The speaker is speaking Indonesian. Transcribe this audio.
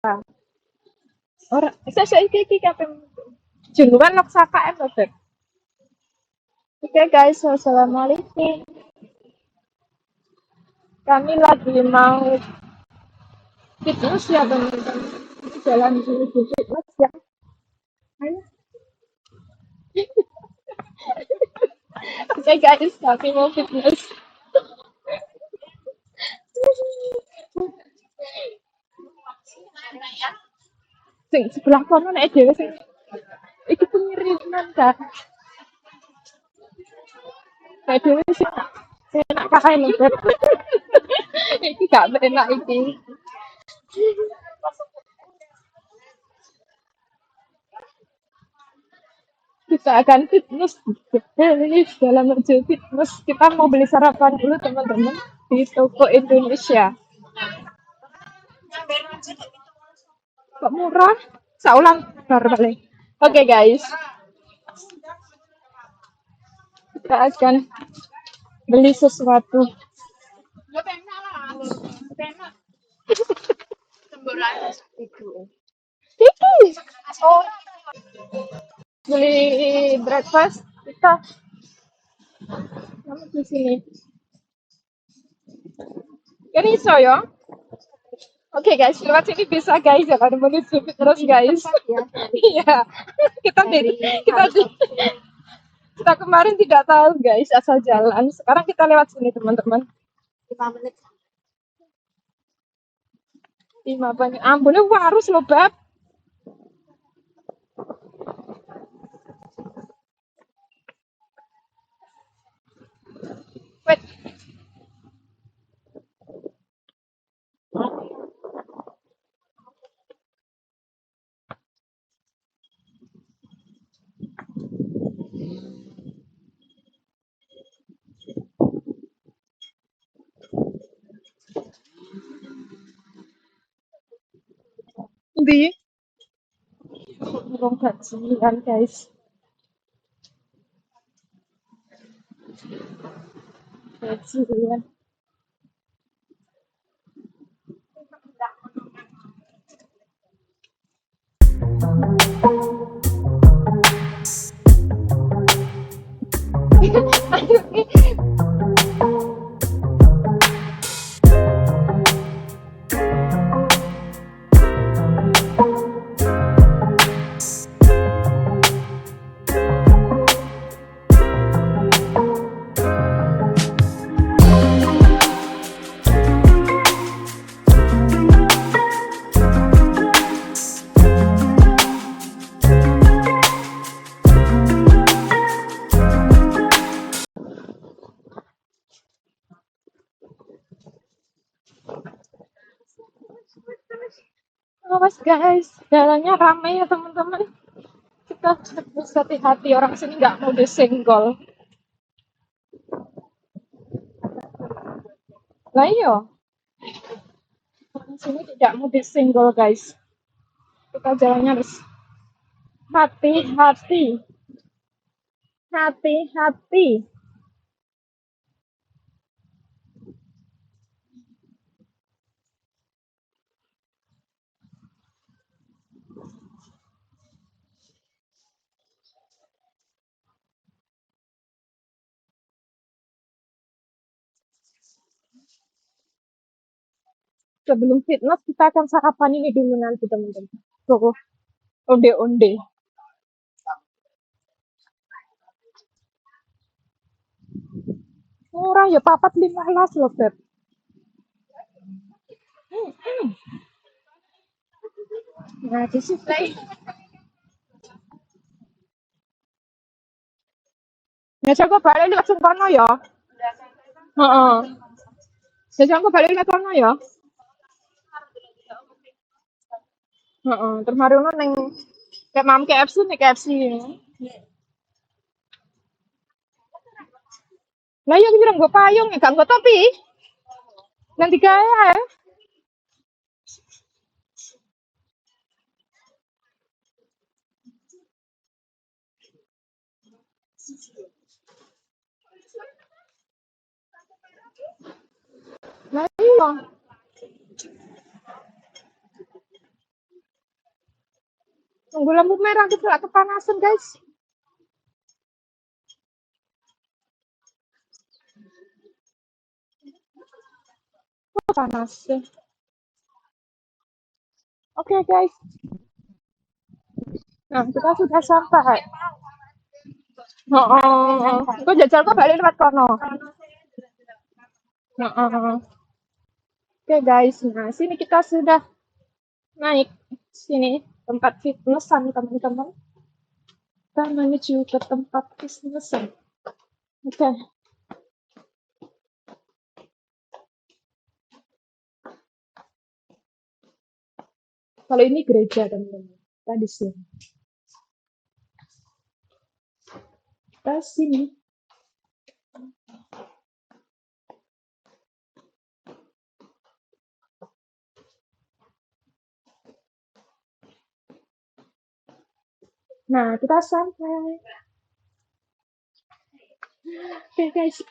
Ora, iki kaping juluan lok KM lho, Beb. Oke guys, assalamualaikum. Kami lagi mau fitness ya teman-teman. Jalan menuju fitness ya. Ayo. Oke guys, kami mau fitness. Sing sebelah kono nek dhewe sing iki pengiriman kan. Nek dhewe sing enak kae lho, Beb. Iki gak enak iki. Kita akan fitness dalam menuju fitness. Kita mau beli sarapan dulu teman-teman di toko Indonesia. Kok murah? Saulang bar balik. Oke guys, kita akan beli sesuatu. Iki. Oh, beli breakfast kita di sini. Ini iso ya? Oke guys, lewat sini bisa guys, jangan menuju terus guys. Iya, kita kita kita kemarin tidak tahu guys asal jalan. Sekarang kita lewat sini teman-teman. 5 menit. 5 banyak. Ambune warus loh bab. Wait. Di burung gajian guys. Gajian. Awas guys, jalannya ramai ya teman-teman. Kita harus hati-hati, orang sini nggak mau disenggol. Lah iya, orang sini tidak mau disenggol guys. Kita jalannya harus hati-hati, hati-hati. Sebelum fitness kita akan sarapan ini dulu nanti teman-teman. Tuh, onde-onde. Murah ya, papat 15 loh, Beb. Nah, di situ. Ya, saya kok balik lewat kono ya. Heeh. Ya, saya kok balik lewat kono ya. Heeh, terus mari ono ning kayak mam KFC nih KFC. Lah iya kira nggo payung ya, gak nggo topi. Nanti gawe. Lah iya. Tunggu lampu merah gitu lah kepanasan guys. Oh, panas. Oke guys. Nah, kita sudah sampai. Oh, gue jajal kok balik lewat kono. Oke guys, nah sini kita sudah naik sini tempat fitnessan teman-teman. Kita menuju ke tempat fitnessan. Oke. Kalau ini gereja teman-teman. Kita di sini. Kita sini. Nah, kita sampai. Oke guys.